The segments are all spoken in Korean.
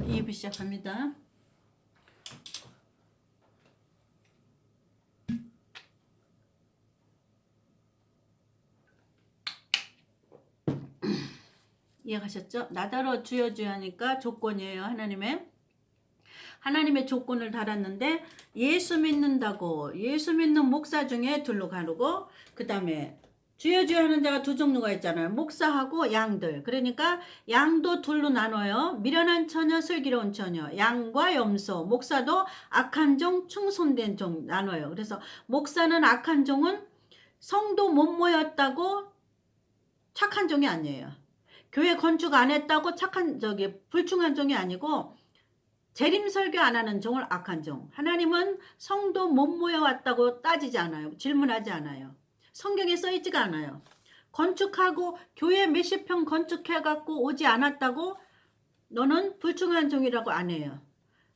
2부 시작합니다. 이해가셨죠? 나더러 주여 주여 하니까 조건이에요. 하나님의 조건을 달았는데 예수 믿는다고 예수 믿는 목사 중에 둘로 가르고 그 다음에 주여 주여 하는 자가 두 종류가 있잖아요. 목사하고 양들. 그러니까 양도 둘로 나눠요. 미련한 처녀, 슬기로운 처녀. 양과 염소. 목사도 악한 종, 충성된 종 나눠요. 그래서 목사는 악한 종은 성도 못 모였다고 착한 종이 아니에요. 교회 건축 안 했다고 불충한 종이 아니고 재림 설교 안 하는 종을 악한 종. 하나님은 성도 못 모여왔다고 따지지 않아요. 질문하지 않아요. 성경에 써있지가 않아요. 건축하고 교회 몇십 평 건축해갖고 오지 않았다고 너는 불충한 종이라고 안 해요.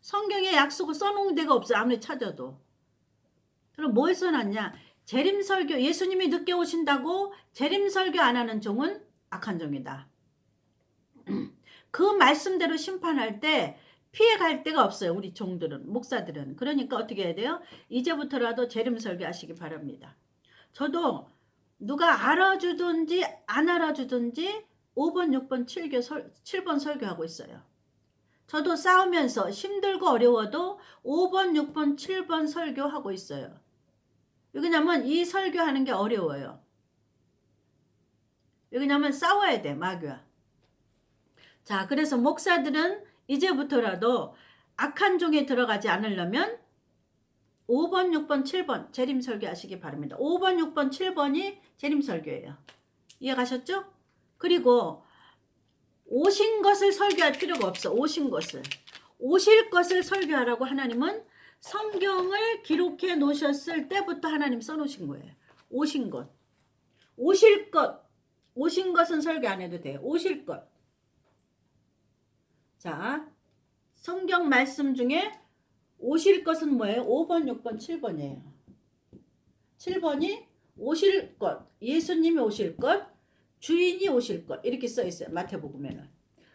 성경에 약속을 써놓은 데가 없어요. 아무리 찾아도. 그럼 뭘 써놨냐? 재림 설교, 예수님이 늦게 오신다고 재림 설교 안 하는 종은 악한 종이다. 그 말씀대로 심판할 때 피해갈 데가 없어요. 우리 종들은, 목사들은. 그러니까 어떻게 해야 돼요? 이제부터라도 재림 설교하시기 바랍니다. 저도 누가 알아주든지 안 알아주든지 5번, 6번, 7번 설교하고 있어요. 저도 싸우면서 힘들고 어려워도 5번, 6번, 7번 설교하고 있어요. 왜냐면 이 설교하는 게 어려워요. 왜냐면 싸워야 돼, 마귀와. 자, 그래서 목사들은 이제부터라도 악한 종에 들어가지 않으려면 5번, 6번, 7번 재림 설교하시기 바랍니다. 5번, 6번, 7번이 재림 설교예요. 이해가셨죠? 그리고 오신 것을 설교할 필요가 없어. 오신 것을. 오실 것을 설교하라고 하나님은 성경을 기록해 놓으셨을 때부터 하나님 써놓으신 거예요. 오신 것. 오실 것. 오신 것은 설교 안 해도 돼요. 오실 것. 자, 성경 말씀 중에 오실 것은 뭐예요? 5번, 6번, 7번이에요. 7번이 오실 것, 예수님이 오실 것, 주인이 오실 것 이렇게 써 있어요. 마태복음에는.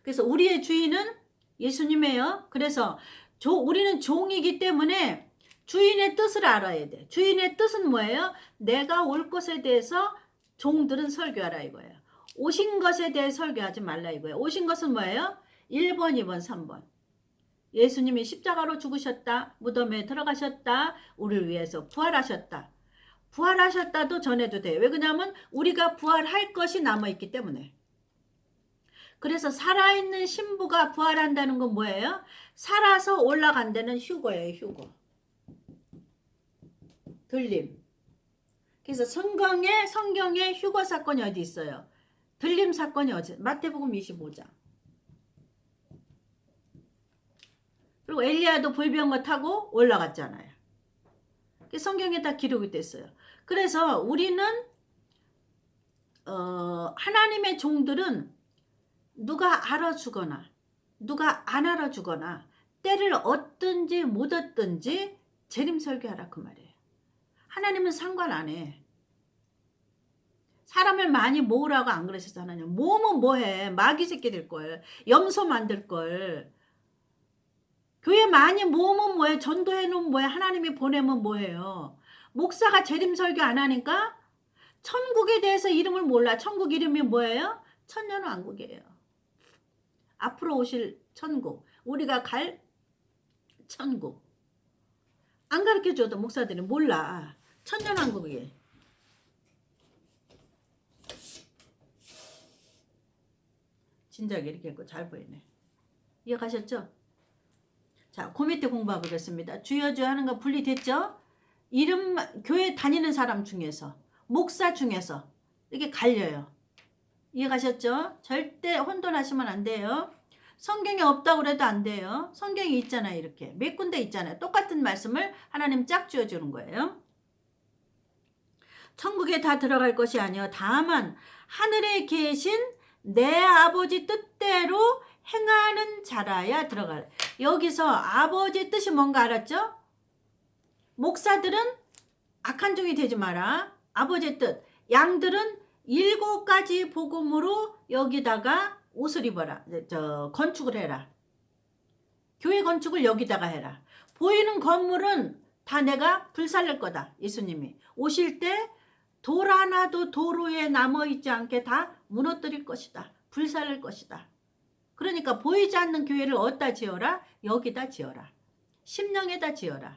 그래서 우리의 주인은 예수님이에요. 그래서 우리는 종이기 때문에 주인의 뜻을 알아야 돼. 주인의 뜻은 뭐예요? 내가 올 것에 대해서 종들은 설교하라 이거예요. 오신 것에 대해 설교하지 말라 이거예요. 오신 것은 뭐예요? 1번, 2번, 3번. 예수님이 십자가로 죽으셨다. 무덤에 들어가셨다. 우리를 위해서 부활하셨다. 부활하셨다도 전해도 돼요. 왜 그러냐면 우리가 부활할 것이 남아있기 때문에. 그래서 살아있는 신부가 부활한다는 건 뭐예요? 살아서 올라간다는 휴거예요. 휴거. 들림. 그래서 성경에 휴거 사건이 어디 있어요? 들림 사건이 어디? 마태복음 25장. 그리고 엘리야도 불병거 타고 올라갔잖아요. 성경에 다 기록이 됐어요. 그래서 우리는 하나님의 종들은 누가 알아주거나 누가 안 알아주거나 때를 얻든지 못 얻든지 재림 설교하라 그 말이에요. 하나님은 상관 안 해. 사람을 많이 모으라고 안 그러셨어. 하나님 모으면 뭐해. 마귀 새끼 될걸. 염소 만들걸. 교회 많이 모으면 뭐해. 전도해 놓으면 뭐해. 하나님이 보내면 뭐해요. 목사가 재림 설교 안 하니까 천국에 대해서 이름을 몰라. 천국 이름이 뭐예요? 천년왕국이에요. 앞으로 오실 천국. 우리가 갈 천국. 안 가르쳐줘도 목사들이 몰라. 천년왕국이에요. 진작에 이렇게 했고 잘 보이네. 이해가셨죠? 자, 그 밑에 공부해 보겠습니다. 주여 주여 하는 거 분리됐죠? 이름, 교회 다니는 사람 중에서, 목사 중에서 이렇게 갈려요. 이해가셨죠? 절대 혼돈하시면 안 돼요. 성경에 없다고 해도 안 돼요. 성경이 있잖아요. 이렇게 몇 군데 있잖아요. 똑같은 말씀을 하나님 짝 지어주는 거예요. 천국에 다 들어갈 것이 아니요 다만 하늘에 계신 내 아버지 뜻대로 행하는 자라야 들어갈. 여기서 아버지 뜻이 뭔가 알았죠? 목사들은 악한 종이 되지 마라. 아버지 뜻. 양들은 7가지 복음으로 여기다가 옷을 입어라. 건축을 해라. 교회 건축을 여기다가 해라. 보이는 건물은 다 내가 불살릴 거다. 예수님이 오실 때 돌 하나도 도로에 남아있지 않게 다 무너뜨릴 것이다. 불살릴 것이다. 그러니까 보이지 않는 교회를 어디다 지어라? 여기다 지어라. 심령에다 지어라.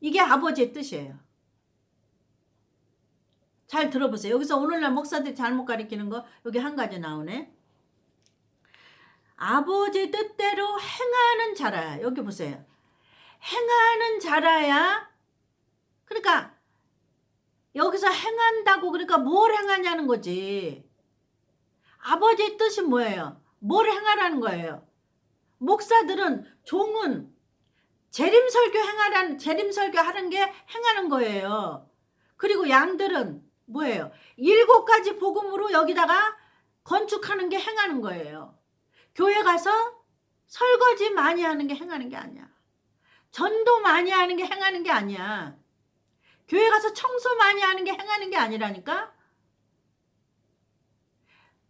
이게 아버지의 뜻이에요. 잘 들어보세요. 여기서 오늘날 목사들이 잘못 가리키는 거 여기 한 가지 나오네. 아버지 뜻대로 행하는 자라야. 여기 보세요. 행하는 자라야. 그러니까 여기서 행한다고 그러니까 뭘 행하냐는 거지. 아버지의 뜻이 뭐예요? 뭘 행하라는 거예요. 목사들은 종은 재림설교 하는 게 행하는 거예요. 그리고 양들은 뭐예요? 7가지 복음으로 여기다가 건축하는 게 행하는 거예요. 교회 가서 설거지 많이 하는 게 행하는 게 아니야. 전도 많이 하는 게 행하는 게 아니야. 교회 가서 청소 많이 하는 게 행하는 게 아니라니까.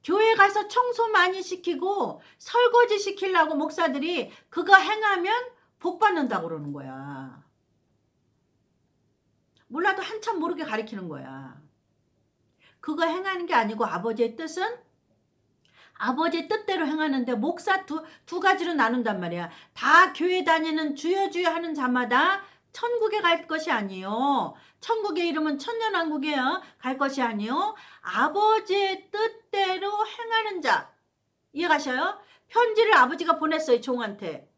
교회 가서 청소 많이 시키고 설거지 시키려고 목사들이 그거 행하면 복 받는다고 그러는 거야. 몰라도 한참 모르게 가리키는 거야. 그거 행하는 게 아니고 아버지의 뜻은 아버지의 뜻대로 행하는데 목사 두 가지로 나눈단 말이야. 다 교회 다니는 주여 주여 하는 자마다 천국에 갈 것이 아니요. 천국의 이름은 천년왕국이에요. 갈 것이 아니요. 아버지의 뜻대로 행하는 자. 이해가셔요? 편지를 아버지가 보냈어요. 종한테.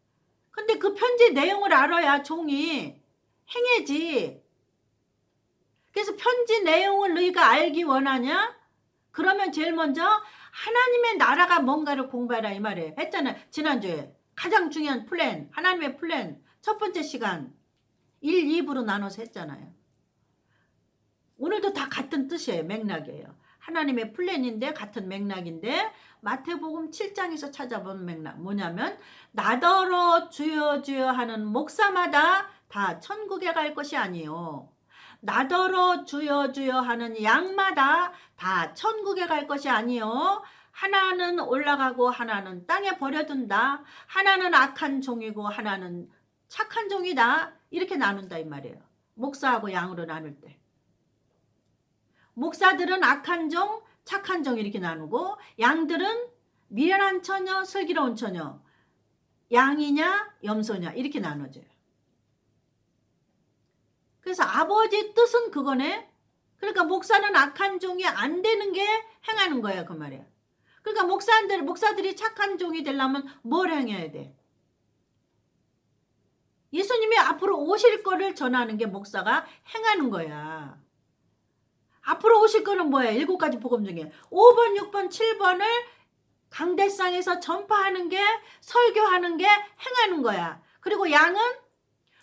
근데 그 편지 내용을 알아야 종이 행해지. 그래서 편지 내용을 너희가 알기 원하냐? 그러면 제일 먼저 하나님의 나라가 뭔가를 공부하라 이 말이에요. 했잖아요. 지난주에. 가장 중요한 플랜. 하나님의 플랜. 첫 번째 시간. 1, 2부로 나눠서 했잖아요. 오늘도 다 같은 뜻이에요. 맥락이에요. 하나님의 플랜인데 같은 맥락인데 마태복음 7장에서 찾아본 맥락 뭐냐면 나더러 주여 주여 하는 목사마다 다 천국에 갈 것이 아니요. 나더러 주여 주여 하는 양마다 다 천국에 갈 것이 아니요. 하나는 올라가고 하나는 땅에 버려둔다. 하나는 악한 종이고 하나는 착한 종이다. 이렇게 나눈다 이 말이에요. 목사하고 양으로 나눌 때. 목사들은 악한 종, 착한 종 이렇게 나누고 양들은 미련한 처녀, 슬기로운 처녀. 양이냐, 염소냐 이렇게 나눠져요. 그래서 아버지 뜻은 그거네. 그러니까 목사는 악한 종이 안 되는 게 행하는 거야 그 말이야. 그러니까 목사들이 착한 종이 되려면 뭘 행해야 돼? 예수님이 앞으로 오실 거를 전하는 게 목사가 행하는 거야. 앞으로 오실 거는 뭐야? 7가지 복음 중에 5번, 6번, 7번을 강대상에서 전파하는 게 설교하는 게 행하는 거야. 그리고 양은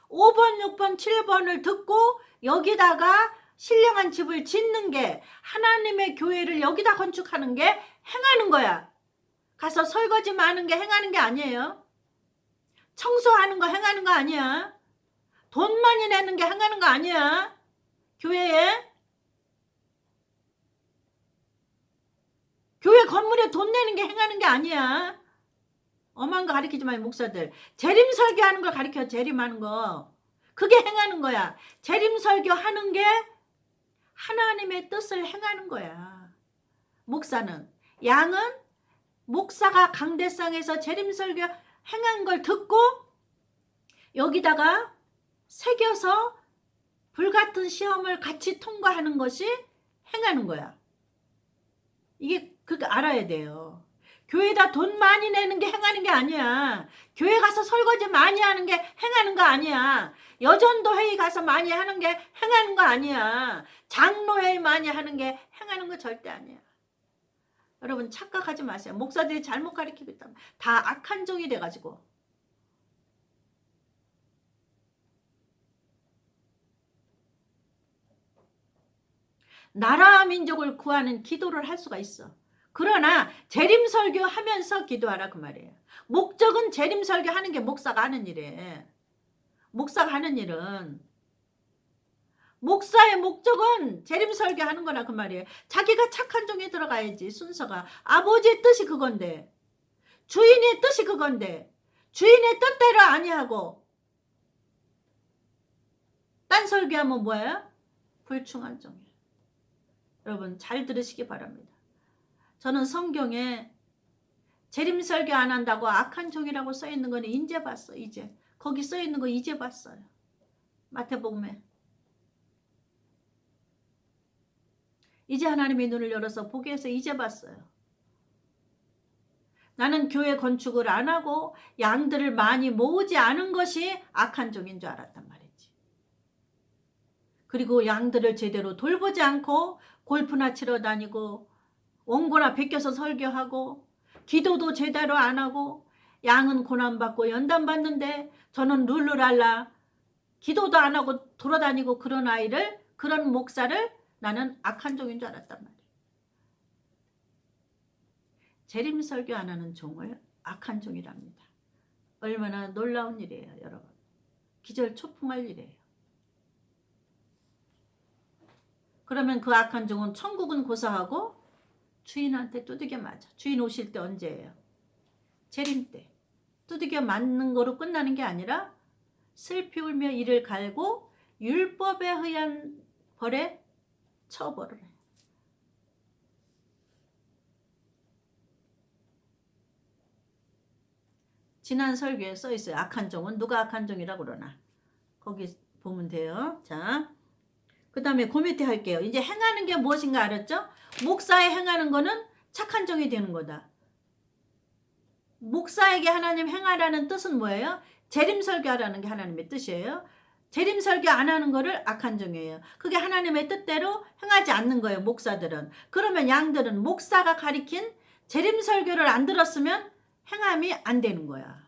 5번, 6번, 7번을 듣고 여기다가 신령한 집을 짓는 게 하나님의 교회를 여기다 건축하는 게 행하는 거야. 가서 설거지 많은 게 행하는 게 아니에요. 청소하는 거 행하는 거 아니야. 돈 많이 내는 게 행하는 거 아니야. 교회에. 교회 건물에 돈 내는 게 행하는 게 아니야. 엄한 거 가르치지 마요 목사들. 재림 설교하는 걸 가르쳐. 재림하는 거. 그게 행하는 거야. 재림 설교하는 게 하나님의 뜻을 행하는 거야. 목사는. 양은 목사가 강대상에서 재림 설교 행한 걸 듣고 여기다가 새겨서 불같은 시험을 같이 통과하는 것이 행하는 거야. 이게 그거 알아야 돼요. 교회에다 돈 많이 내는 게 행하는 게 아니야. 교회 가서 설거지 많이 하는 게 행하는 거 아니야. 여전도 회의 가서 많이 하는 게 행하는 거 아니야. 장로 회의 많이 하는 게 행하는 거 절대 아니야. 여러분 착각하지 마세요. 목사들이 잘못 가르치고 있다면 다 악한 종이 돼가지고. 나라 민족을 구하는 기도를 할 수가 있어. 그러나 재림설교 하면서 기도하라 그 말이에요. 목적은 재림설교 하는 게 목사가 하는 일이에요. 목사가 하는 일은 목사의 목적은 재림설교 하는 거나 그 말이에요. 자기가 착한 종에 들어가야지. 순서가 아버지의 뜻이 그건데 주인의 뜻이 그건데 주인의 뜻대로 아니하고 딴 설교하면 뭐예요? 불충한 종이에요. 여러분 잘 들으시기 바랍니다. 저는 성경에 재림설교 안 한다고 악한 종이라고 써있는 거는 이제 봤어. 이제 거기 써있는 거 이제 봤어요. 마태복음에. 이제 하나님의 눈을 열어서 보게 해서 이제 봤어요. 나는 교회 건축을 안 하고 양들을 많이 모으지 않은 것이 악한 종인 줄 알았단 말이지. 그리고 양들을 제대로 돌보지 않고 골프나 치러 다니고 원고나 베껴서 설교하고 기도도 제대로 안 하고 양은 고난받고 연단받는데 저는 룰루랄라 기도도 안 하고 돌아다니고 그런 아이를, 그런 목사를 나는 악한 종인 줄 알았단 말이에요. 재림설교 안 하는 종을 악한 종이랍니다. 얼마나 놀라운 일이에요, 여러분. 기절초풍할 일이에요. 그러면 그 악한 종은 천국은 고사하고 주인한테 두들겨 맞아. 주인 오실 때 언제예요? 재림 때. 두들겨 맞는 거로 끝나는 게 아니라 슬피 울며 이를 갈고 율법에 의한 벌에 처벌을 해요. 지난 설교에 써 있어요. 악한 종은 누가 악한 종이라고 그러나. 거기 보면 돼요. 자, 그 다음에 그 밑에 할게요. 이제 행하는 게 무엇인가 알았죠? 목사에 행하는 거는 착한 종이 되는 거다. 목사에게 하나님 행하라는 뜻은 뭐예요? 재림설교하라는 게 하나님의 뜻이에요. 재림설교 안 하는 거를 악한 종이에요. 그게 하나님의 뜻대로 행하지 않는 거예요. 목사들은. 그러면 양들은 목사가 가리킨 재림설교를 안 들었으면 행함이 안 되는 거야.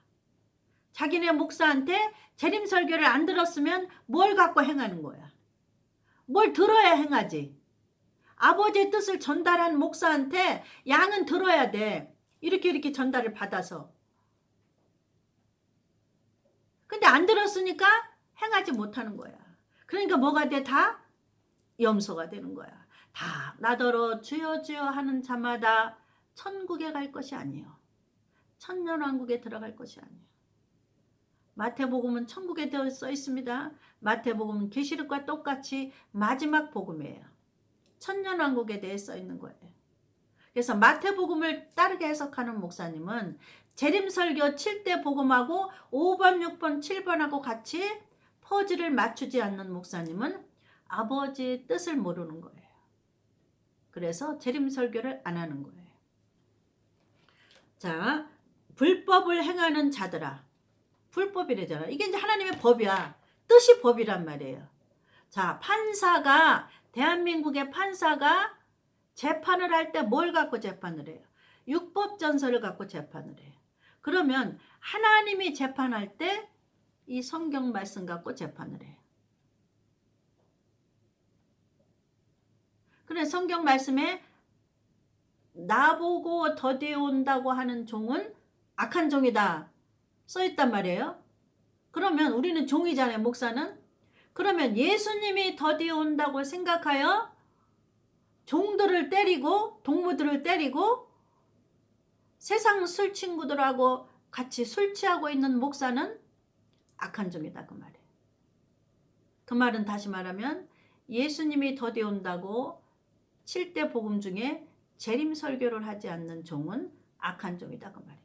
자기네 목사한테 재림설교를 안 들었으면 뭘 갖고 행하는 거야. 뭘 들어야 행하지. 아버지의 뜻을 전달한 목사한테 양은 들어야 돼. 이렇게 전달을 받아서. 근데 안 들었으니까 행하지 못하는 거야. 그러니까 뭐가 돼? 다 염소가 되는 거야. 다 나더러 주여 주여 하는 자마다 천국에 갈 것이 아니에요. 천년왕국에 들어갈 것이 아니에요. 마태복음은 천국에 써 있습니다. 마태복음은 계시록과 똑같이 마지막 복음이에요. 천년왕국에 대해 써 있는 거예요. 그래서 마태복음을 따르게 해석하는 목사님은 재림설교 7대 복음하고 5번, 6번, 7번하고 같이 퍼즐을 맞추지 않는 목사님은 아버지의 뜻을 모르는 거예요. 그래서 재림설교를 안 하는 거예요. 자, 불법을 행하는 자들아. 불법이래잖아. 이게 이제 하나님의 법이야. 뜻이 법이란 말이에요. 자, 판사가, 대한민국의 판사가 재판을 할 때 뭘 갖고 재판을 해요? 율법전서를 갖고 재판을 해요. 그러면 하나님이 재판할 때 이 성경 말씀 갖고 재판을 해요. 그래, 성경 말씀에 나보고 더디온다고 하는 종은 악한 종이다 써있단 말이에요. 그러면 우리는 종이잖아요, 목사는. 그러면 예수님이 더디온다고 생각하여 종들을 때리고 동무들을 때리고 세상 술 친구들하고 같이 술 취하고 있는 목사는 악한 종이다, 그 말이에요. 그 말은 다시 말하면 예수님이 더디온다고 7대 복음 중에 재림 설교를 하지 않는 종은 악한 종이다, 그 말이에요.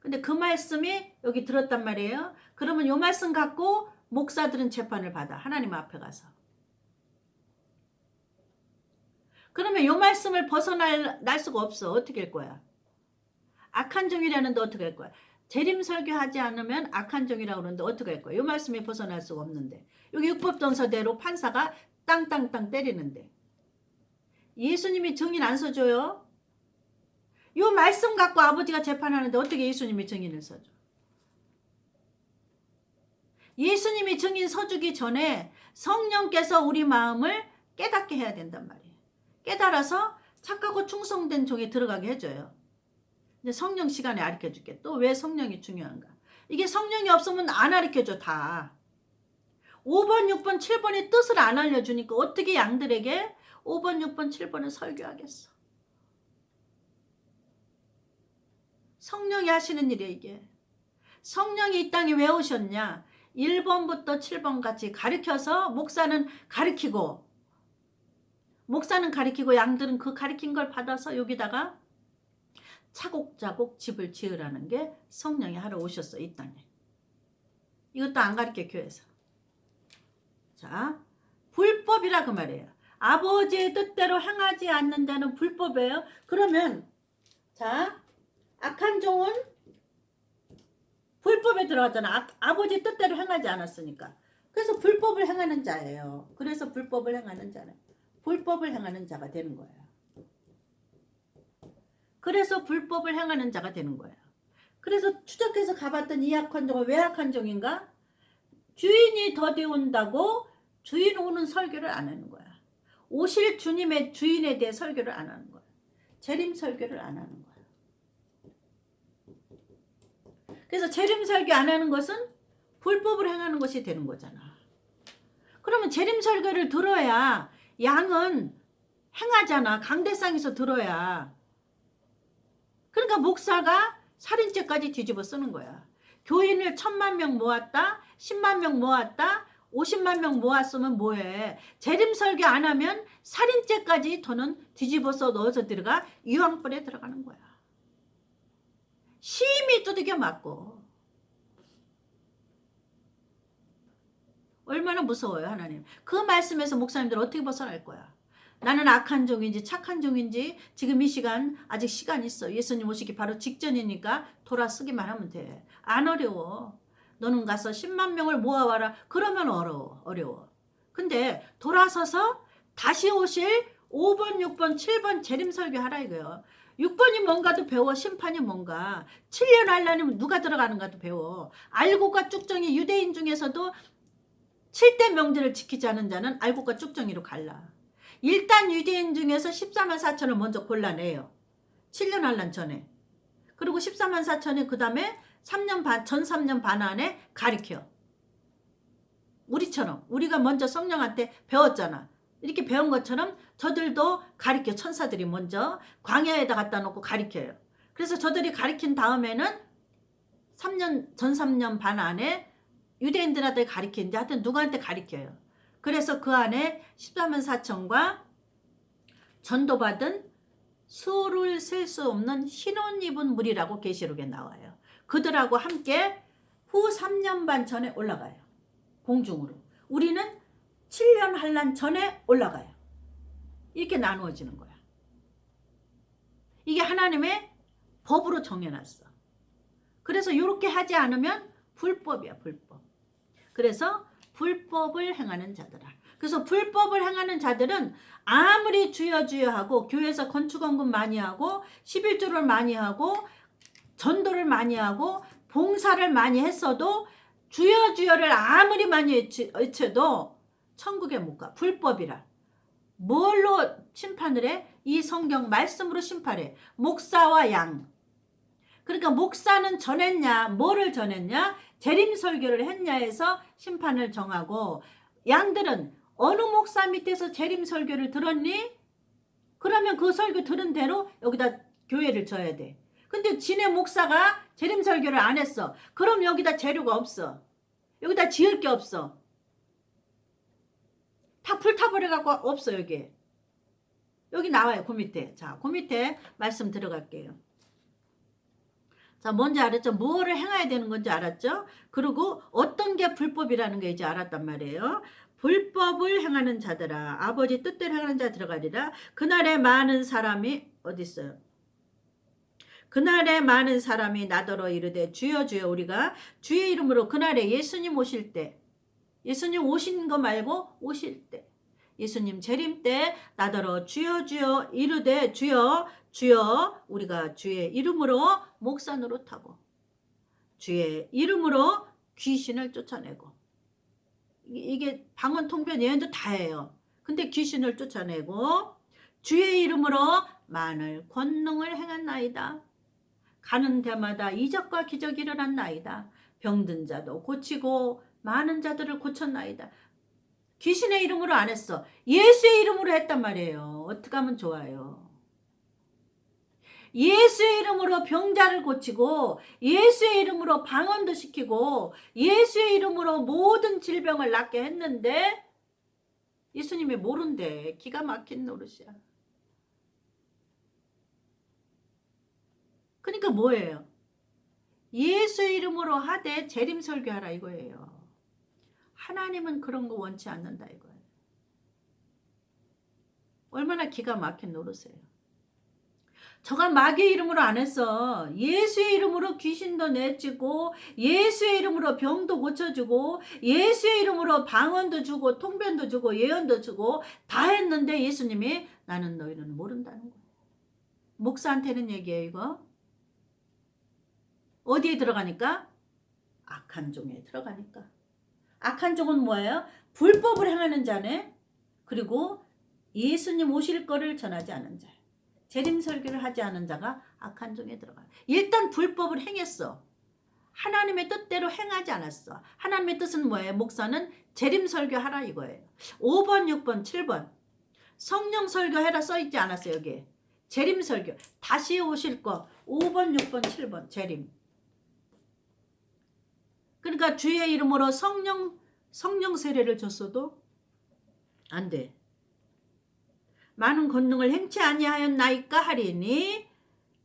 근데 그 말씀이 여기 들었단 말이에요. 그러면 이 말씀 갖고 목사들은 재판을 받아, 하나님 앞에 가서. 그러면 이 말씀을 벗어날 수가 없어. 어떻게 할 거야? 악한 종이라는데 어떻게 할 거야? 재림 설교하지 않으면 악한 종이라고 그러는데 어떻게 할 거야? 이 말씀에 벗어날 수가 없는데. 여기 율법전서대로 판사가 땅땅땅 때리는데. 예수님이 증인 안 서줘요? 이 말씀 갖고 아버지가 재판하는데 어떻게 예수님이 증인을 서줘? 예수님이 증인 서주기 전에 성령께서 우리 마음을 깨닫게 해야 된단 말이에요. 깨달아서 착하고 충성된 종에 들어가게 해줘요. 이제 성령 시간에 가르쳐줄게. 또 왜 성령이 중요한가? 이게 성령이 없으면 안 가르쳐줘, 다. 5번, 6번, 7번의 뜻을 안 알려주니까 어떻게 양들에게 5번, 6번, 7번을 설교하겠어? 성령이 하시는 일이에요, 이게. 성령이 이 땅에 왜 오셨냐? 1번부터 7번 같이 가르쳐서 목사는 가르치고 양들은 그 가르친 걸 받아서 여기다가 차곡차곡 집을 지으라는 게 성령이 하러 오셨어, 이 땅에. 이것도 안 가르쳐, 교회에서. 자, 불법이라 그 말이에요. 아버지의 뜻대로 행하지 않는 자는 불법이에요. 그러면 자, 악한 종은 불법에 들어갔잖아. 아버지 뜻대로 행하지 않았으니까. 그래서 불법을 행하는 자예요. 그래서 불법을 행하는 자는 불법을 행하는 자가 되는 거예요. 그래서 불법을 행하는 자가 되는 거예요. 그래서 추적해서 가봤던 이 악한 종은 왜 악한 종인가? 주인이 더디 온다고 주인 오는 설교를 안 하는 거야. 오실 주님의 주인에 대해 설교를 안 하는 거야. 재림 설교를 안 하는 거야. 그래서 재림 설교 안 하는 것은 불법을 행하는 것이 되는 거잖아. 그러면 재림 설교를 들어야 양은 행하잖아. 강대상에서 들어야. 그러니까 목사가 살인죄까지 뒤집어 쓰는 거야. 교인을 1000만 명 모았다, 10만 명 모았다, 50만 명 모았으면 뭐해. 재림 설교 안 하면 살인죄까지 저는 뒤집어서 넣어서 들어가 유황불에 들어가는 거야. 심히 두들겨 맞고. 얼마나 무서워요, 하나님. 그 말씀에서 목사님들 어떻게 벗어날 거야. 나는 악한 종인지 착한 종인지 지금 이 시간 아직 시간 있어. 예수님 오시기 바로 직전이니까 돌아서기만 하면 돼. 안 어려워. 너는 가서 10만 명을 모아와라. 그러면 어려워. 근데 돌아서서 다시 오실 5번, 6번, 7번 재림 설교하라 이거예요. 6번이 뭔가도 배워. 심판이 뭔가. 7년 하려면 누가 들어가는가도 배워. 알고가 쭉정이 유대인 중에서도 7대 명제를 지키지 않은 자는 알고가 쭉정이로 갈라. 일단 유대인 중에서 14만 4천을 먼저 골라내요. 7년 한란 전에. 그리고 14만 4천이 그 다음에 3년 반, 전 3년 반 안에 가르쳐. 우리처럼. 우리가 먼저 성령한테 배웠잖아. 이렇게 배운 것처럼 저들도 가르쳐. 천사들이 먼저 광야에다 갖다 놓고 가르쳐요. 그래서 저들이 가르친 다음에는 전 3년 반 안에 유대인들한테 가르치는데 하여튼 누구한테 가르쳐요. 그래서 그 안에 14만 4천과 전도받은 수를 셀 수 없는 흰옷 입은 무리라고 계시록에 나와요. 그들하고 함께 후 3년 반 전에 올라가요. 공중으로. 우리는 7년 한란 전에 올라가요. 이렇게 나누어지는 거야. 이게 하나님의 법으로 정해놨어. 그래서 이렇게 하지 않으면 불법이야, 불법. 그래서 불법을 행하는 자들아. 그래서 불법을 행하는 자들은 아무리 주여 주여 하고 교회에서 건축원금 많이 하고 11조를 많이 하고 전도를 많이 하고 봉사를 많이 했어도 주여 주여를 아무리 많이 외쳐도 천국에 못 가. 불법이라. 뭘로 심판을 해? 이 성경 말씀으로 심판해. 목사와 양. 그러니까 목사는 전했냐, 뭐를 전했냐, 재림 설교를 했냐 해서 심판을 정하고, 양들은 어느 목사 밑에서 재림 설교를 들었니? 그러면 그 설교 들은 대로 여기다 교회를 져야 돼. 근데 지네 목사가 재림 설교를 안 했어. 그럼 여기다 재료가 없어. 여기다 지을 게 없어. 다 불타버려갖고 없어, 여기. 여기 나와요, 그 밑에. 자, 그 밑에 말씀 들어갈게요. 자, 뭔지 알았죠? 뭐를 행해야 되는 건지 알았죠? 그리고 어떤 게 불법이라는 게 이제 알았단 말이에요. 불법을 행하는 자들아, 아버지 뜻대로 행하는 자 들어가리라. 그날에 많은 사람이 어디 있어요? 그날에 많은 사람이 나더러 이르되 주여 주여. 우리가 주의 이름으로 그날에 예수님 오실 때, 예수님 오신 거 말고 오실 때, 예수님 재림 때 나더러 주여 주여 이르되 주여 주여. 우리가 주의 이름으로 목사 노릇하고 주의 이름으로 귀신을 쫓아내고, 이게 방언 통변 예언도 다 해요. 근데 귀신을 쫓아내고 주의 이름으로 많은 권능을 행한나이다. 가는 데마다 이적과 기적이 일어났나이다. 병든 자도 고치고 많은 자들을 고쳤나이다. 귀신의 이름으로 안 했어. 예수의 이름으로 했단 말이에요. 어떻게 하면 좋아요? 예수의 이름으로 병자를 고치고 예수의 이름으로 방언도 시키고 예수의 이름으로 모든 질병을 낫게 했는데 예수님이 모른대. 기가 막힌 노릇이야. 그러니까 뭐예요? 예수 이름으로 하되 재림 설교하라 이거예요. 하나님은 그런 거 원치 않는다 이거예요. 얼마나 기가 막힌 노릇이에요. 저가 마귀의 이름으로 안 했어. 예수의 이름으로 귀신도 내치고 예수의 이름으로 병도 고쳐주고 예수의 이름으로 방언도 주고 통변도 주고 예언도 주고 다 했는데 예수님이 나는 너희는 모른다는 거예요. 목사한테는 얘기해요 이거. 어디에 들어가니까? 악한 종에 들어가니까. 악한 종은 뭐예요? 불법을 행하는 자네. 그리고 예수님 오실 거를 전하지 않은 자. 재림 설교를 하지 않은 자가 악한 종에 들어가요. 일단 불법을 행했어. 하나님의 뜻대로 행하지 않았어. 하나님의 뜻은 뭐예요? 목사는 재림 설교하라 이거예요. 5번, 6번, 7번. 성령 설교해라 써있지 않았어요 여기에. 재림 설교. 다시 오실 거. 5번, 6번, 7번. 재림. 그러니까 주의 이름으로 성령 세례를 줬어도 안 돼. 많은 권능을 행치 아니하였나이까 하리니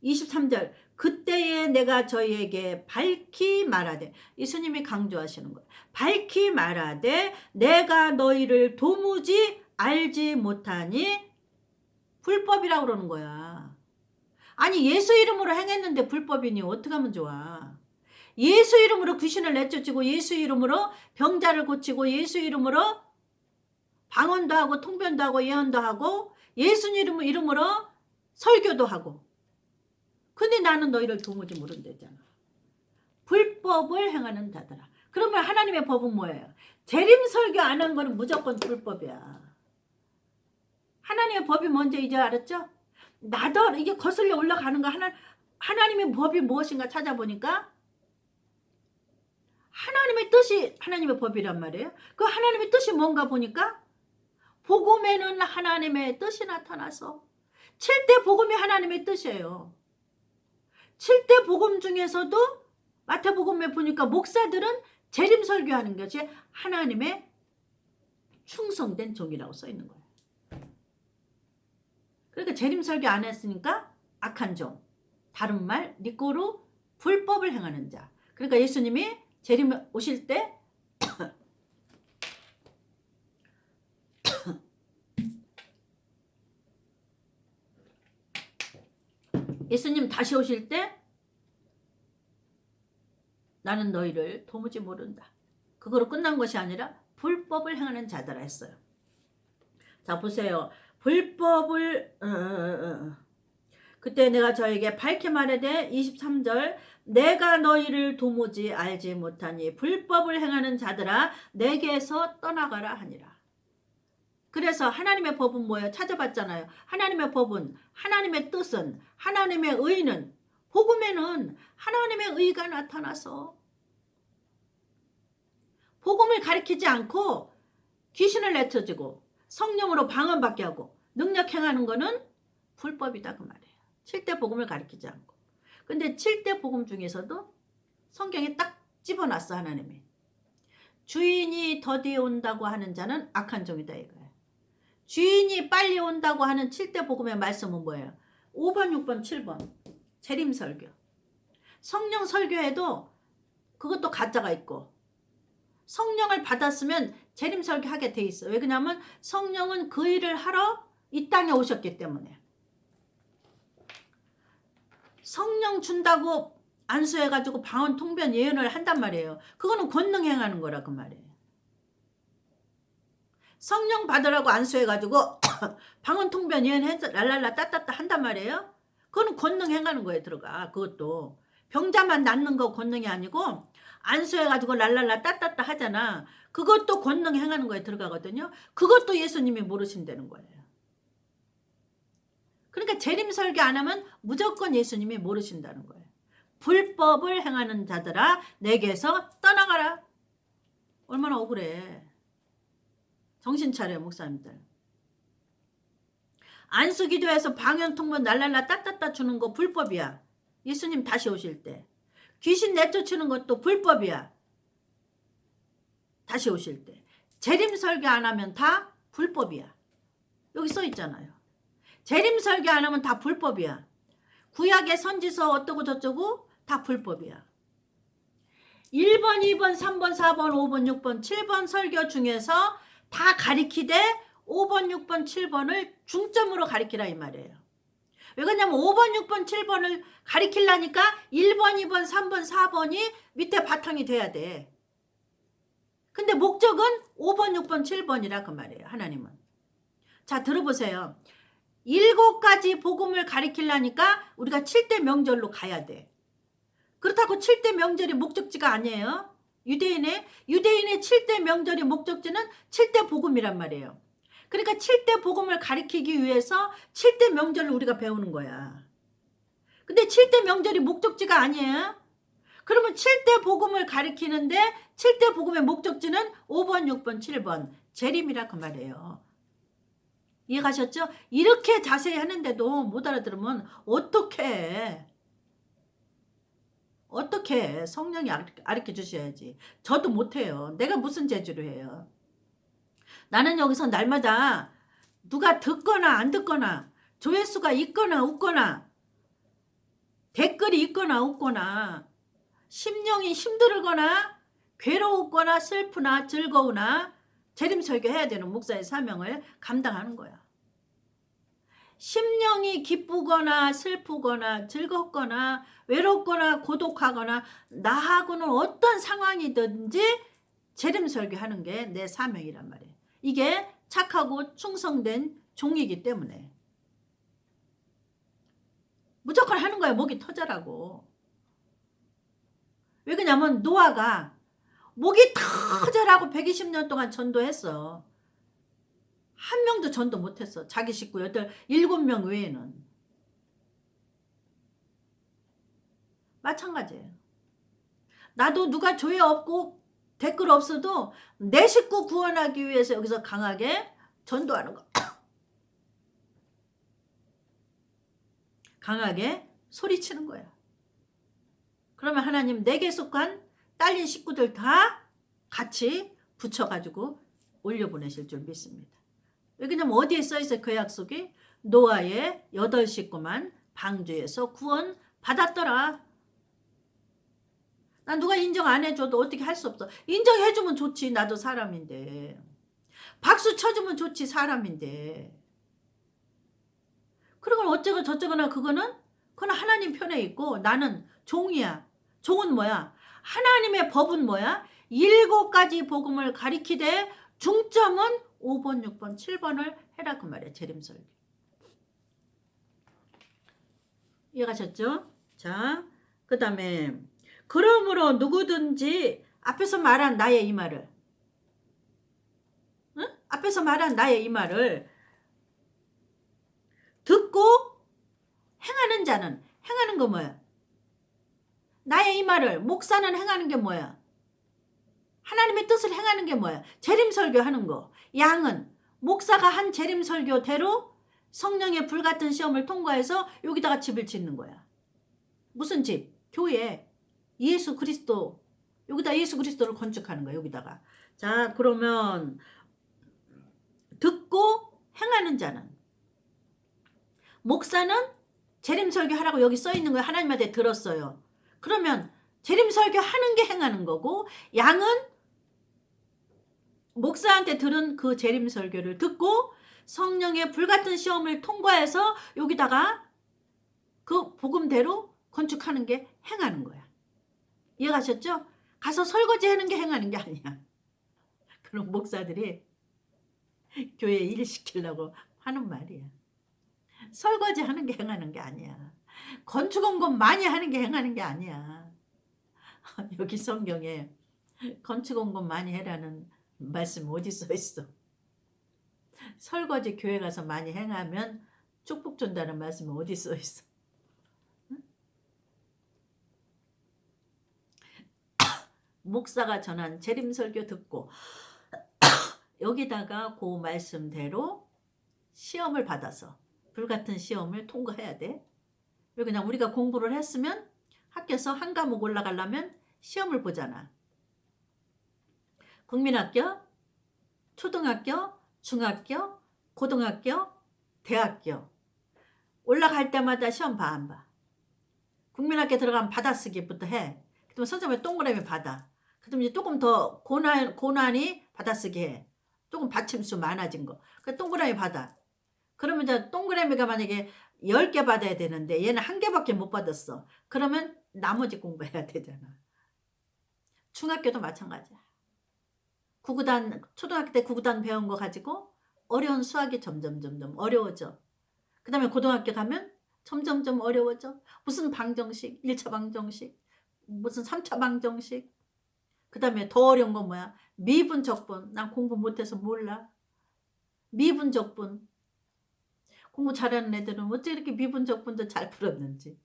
23절 그때에 내가 저희에게 밝히 말하되 예수님이 강조하시는 거예요. 밝히 말하되 내가 너희를 도무지 알지 못하니 불법이라고 그러는 거야. 아니 예수 이름으로 행했는데 불법이니 어떻게 하면 좋아. 예수 이름으로 귀신을 내쫓고 예수 이름으로 병자를 고치고 예수 이름으로 방언도 하고 통변도 하고 예언도 하고 예수 이름으로 설교도 하고. 근데 나는 너희를 도무지 모른다잖아. 불법을 행하는 자들아. 그러면 하나님의 법은 뭐예요? 재림 설교 안 한 거는 무조건 불법이야. 하나님의 법이 뭔지 이제 알았죠? 나도 이게 거슬려 올라가는 거 하나님의 법이 무엇인가 찾아보니까 하나님의 뜻이 하나님의 법이란 말이에요. 그 하나님의 뜻이 뭔가 보니까 복음에는 하나님의 뜻이 나타나서 7대 복음이 하나님의 뜻이에요. 7대 복음 중에서도 마태복음에 보니까 목사들은 재림 설교하는 것이 하나님의 충성된 종이라고 써 있는 거예요. 그러니까 재림 설교 안 했으니까 악한 종. 다른 말 니꼬로 불법을 행하는 자. 그러니까 예수님이 재림 오실 때 예수님 다시 오실 때 나는 너희를 도무지 모른다. 그거로 끝난 것이 아니라 불법을 행하는 자들아 했어요. 자 보세요. 불법을 그때 내가 저에게 밝히 말하되 23절 내가 너희를 도무지 알지 못하니 불법을 행하는 자들아 내게서 떠나가라 하니라. 그래서 하나님의 법은 뭐예요? 찾아봤잖아요. 하나님의 법은 하나님의 뜻은 하나님의 의는 복음에는 하나님의 의가 나타나서 복음을 가리키지 않고 귀신을 내쳐주고 성령으로 방언받게 하고 능력 행하는 거는 불법이다 그 말이에요. 7대 복음을 가리키지 않고. 근데 7대 복음 중에서도 성경에 딱 집어놨어 하나님이. 주인이 더디에 온다고 하는 자는 악한 종이다 이거예요. 주인이 빨리 온다고 하는 7대 복음의 말씀은 뭐예요? 5번, 6번, 7번 재림 설교. 성령 설교에도 그것도 가짜가 있고 성령을 받았으면 재림 설교 하게 돼 있어. 왜 그러냐면 성령은 그 일을 하러 이 땅에 오셨기 때문에. 성령 준다고 안수해가지고 방언 통변 예언을 한단 말이에요. 그거는 권능 행하는 거라 그 말이에요. 성령 받으라고 안수해가지고 방언 통변 예언해서 랄랄라 따따따 한단 말이에요. 그거는 권능 행하는 거에 들어가. 그것도 병자만 낫는 거 권능이 아니고 안수해가지고 랄랄라 따따따 하잖아. 그것도 권능 행하는 거에 들어가거든요. 그것도 예수님이 모르신다는 거예요. 그러니까 재림 설교 안 하면 무조건 예수님이 모르신다는 거예요. 불법을 행하는 자들아 내게서 떠나가라. 얼마나 억울해. 정신 차려 목사님들. 안수기도에서 방언통보 날랄라 따따따 주는 거 불법이야. 예수님 다시 오실 때. 귀신 내쫓는 것도 불법이야. 다시 오실 때. 재림설교 안 하면 다 불법이야. 여기 써 있잖아요. 재림설교 안 하면 다 불법이야. 구약의 선지서 어떠고 저쩌고 다 불법이야. 1번, 2번, 3번, 4번, 5번, 6번, 7번 설교 중에서 다 가리키되 5번, 6번, 7번을 중점으로 가리키라 이 말이에요. 왜 그러냐면 5번, 6번, 7번을 가리키려니까 1번, 2번, 3번, 4번이 밑에 바탕이 돼야 돼. 근데 목적은 5번, 6번, 7번이라 그 말이에요. 하나님은. 자, 들어보세요. 7가지 복음을 가리키려니까 우리가 7대 명절로 가야 돼. 그렇다고 7대 명절이 목적지가 아니에요. 유대인의 7대 명절의 목적지는 7대 복음이란 말이에요. 그러니까 7대 복음을 가리키기 위해서 7대 명절을 우리가 배우는 거야. 근데 7대 명절이 목적지가 아니에요. 그러면 7대 복음을 가리키는데 7대 복음의 목적지는 5번, 6번, 7번 재림이라 그 말이에요. 이해가셨죠? 이렇게 자세히 하는데도 못 알아들으면 어떻게 성령이 가르쳐 주셔야지. 저도 못해요. 내가 무슨 재주로 해요. 나는 여기서 날마다 누가 듣거나 안 듣거나 조회수가 있거나 없거나 댓글이 있거나 없거나 심령이 힘들거나 괴로웠거나 슬프나 즐거우나 재림설교해야 되는 목사의 사명을 감당하는 거야. 심령이 기쁘거나 슬프거나 즐겁거나 외롭거나 고독하거나 나하고는 어떤 상황이든지 재림설교하는 게 내 사명이란 말이에요. 이게 착하고 충성된 종이기 때문에 무조건 하는 거야. 목이 터져라고. 왜 그러냐면 노아가 목이 터져라고 120년 동안 전도했어. 한 명도 전도 못했어. 자기 식구 7명 외에는. 마찬가지예요. 나도 누가 조회 없고 댓글 없어도 내 식구 구원하기 위해서 여기서 강하게 전도하는 거. 강하게 소리치는 거야. 그러면 하나님 내게 속한 딸린 식구들 다 같이 붙여가지고 올려보내실 줄 믿습니다. 왜냐면 어디에 써있어요? 그 약속이 노아의 8식구만 방주에서 구원 받았더라. 난 누가 인정 안 해줘도 어떻게 할 수 없어. 인정해주면 좋지. 나도 사람인데. 박수 쳐주면 좋지. 사람인데. 그러면 어쩌고 저쩌거나 그건 하나님 편에 있고 나는 종이야. 종은 뭐야? 하나님의 법은 뭐야? 7가지 복음을 가리키되 중점은 5번, 6번, 7번을 해라 그 말이야. 재림설교. 이해가셨죠? 자, 그 다음에 그러므로 누구든지 앞에서 말한 나의 이 말을 앞에서 말한 나의 이 말을 듣고 행하는 자는 행하는 거 뭐야? 나의 이 말을 목사는 행하는 게 뭐야? 하나님의 뜻을 행하는 게 뭐야? 재림설교 하는 거. 양은 목사가 한 재림설교대로 성령의 불같은 시험을 통과해서 여기다가 집을 짓는 거야. 무슨 집? 교회. 예수 그리스도. 여기다 예수 그리스도를 건축하는 거야. 여기다가. 자, 그러면 듣고 행하는 자는 목사는 재림설교 하라고 여기 써 있는 거야. 하나님한테 들었어요. 그러면 재림설교 하는 게 행하는 거고 양은 목사한테 들은 그 재림설교를 듣고 성령의 불같은 시험을 통과해서 여기다가 그 복음대로 건축하는 게 행하는 거야. 이해가셨죠? 가서 설거지 하는 게 행하는 게 아니야. 그럼 목사들이 교회 일 시키려고 하는 말이야. 설거지 하는 게 행하는 게 아니야. 건축원금 많이 하는 게 행하는 게 아니야. 여기 성경에 건축원금 많이 해라는 말씀 어디 써 있어? 설거지 교회 가서 많이 행하면 축복 준다는 말씀은 어디 써 있어? 응? 목사가 전한 재림설교 듣고 여기다가 그 말씀대로 시험을 받아서 불같은 시험을 통과해야 돼. 왜 그냥 우리가 공부를 했으면 학교에서 한 과목 올라가려면 시험을 보잖아. 국민학교, 초등학교, 중학교, 고등학교, 대학교 올라갈 때마다 시험 봐, 안 봐? 국민학교 들어가면 받아쓰기부터 해. 그러면 선생님이 동그라미 받아. 그러면 이제 조금 더 고난이 받아쓰기 해. 조금 받침수 많아진 거. 그 동그라미 받아. 그러면 이제 동그라미가 만약에 10개 받아야 되는데 얘는 1개밖에 못 받았어. 그러면 나머지 공부해야 되잖아. 중학교도 마찬가지야. 초등학교 때 구구단 배운 거 가지고 어려운 수학이 점점 어려워져. 그 다음에 고등학교 가면 점점 어려워져. 무슨 방정식, 1차 방정식, 무슨 3차 방정식. 그 다음에 더 어려운 건 뭐야? 미분, 적분. 난 공부 못해서 몰라. 미분, 적분. 공부 잘하는 애들은 어째 이렇게 미분, 적분도 잘 풀었는지.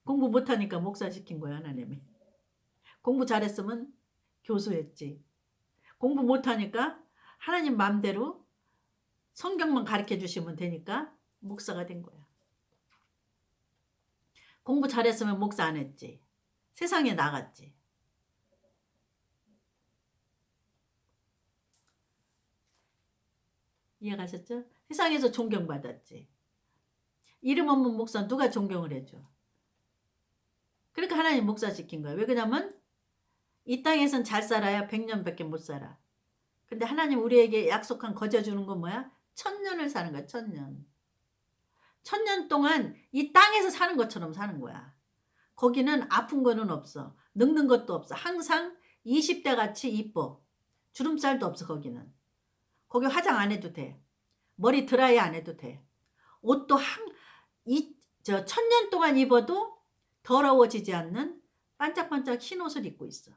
공부 못하니까 목사 시킨 거야, 하나님이. 공부 잘했으면 교수했지. 공부 못하니까 하나님 마음대로 성경만 가르쳐 주시면 되니까 목사가 된 거야. 공부 잘했으면 목사 안 했지. 세상에 나갔지. 이해가셨죠? 세상에서 존경받았지. 이름 없는 목사 누가 존경을 해줘. 그러니까 하나님 목사 시킨 거야. 왜 그러냐면 이 땅에선 잘 살아야 100년밖에 못 살아. 근데 하나님 우리에게 약속한 거저 주는 건 뭐야? 1000년을 사는 거야. 1000년. 1000년 동안 이 땅에서 사는 것처럼 사는 거야. 거기는 아픈 거는 없어. 늙는 것도 없어. 항상 20대 같이 이뻐. 주름살도 없어 거기는. 거기 화장 안 해도 돼. 머리 드라이 안 해도 돼. 옷도 1000년 동안 입어도 더러워지지 않는 반짝반짝 흰 옷을 입고 있어.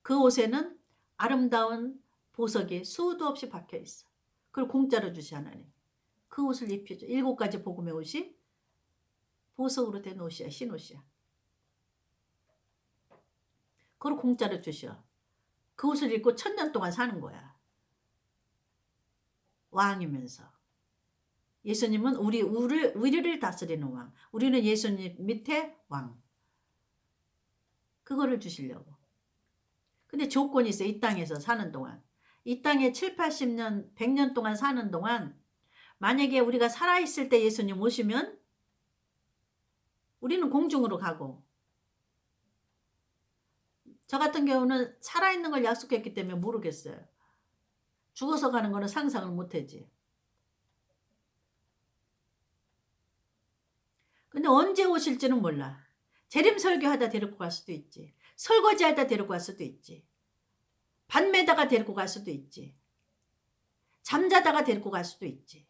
그 옷에는 아름다운 보석이 수도 없이 박혀 있어. 그걸 공짜로 주시 하나님. 그 옷을 입혀줘. 7가지 복음의 옷이 보석으로 된 옷이야. 흰 옷이야. 그걸 공짜로 주셔. 그 옷을 입고 1000년 동안 사는 거야. 왕이면서. 예수님은 우리를 다스리는 왕. 우리는 예수님 밑에 왕. 그거를 주시려고. 근데 조건이 있어. 이 땅에서 사는 동안. 이 땅에 7, 80년, 100년 동안 사는 동안 만약에 우리가 살아있을 때 예수님 오시면 우리는 공중으로 가고, 저 같은 경우는 살아있는 걸 약속했기 때문에 모르겠어요. 죽어서 가는 거는 상상을 못하지. 근데 언제 오실지는 몰라. 재림 설교하다 데리고 갈 수도 있지. 설거지하다 데리고 갈 수도 있지. 밭 매다가 데리고 갈 수도 있지. 잠자다가 데리고 갈 수도 있지.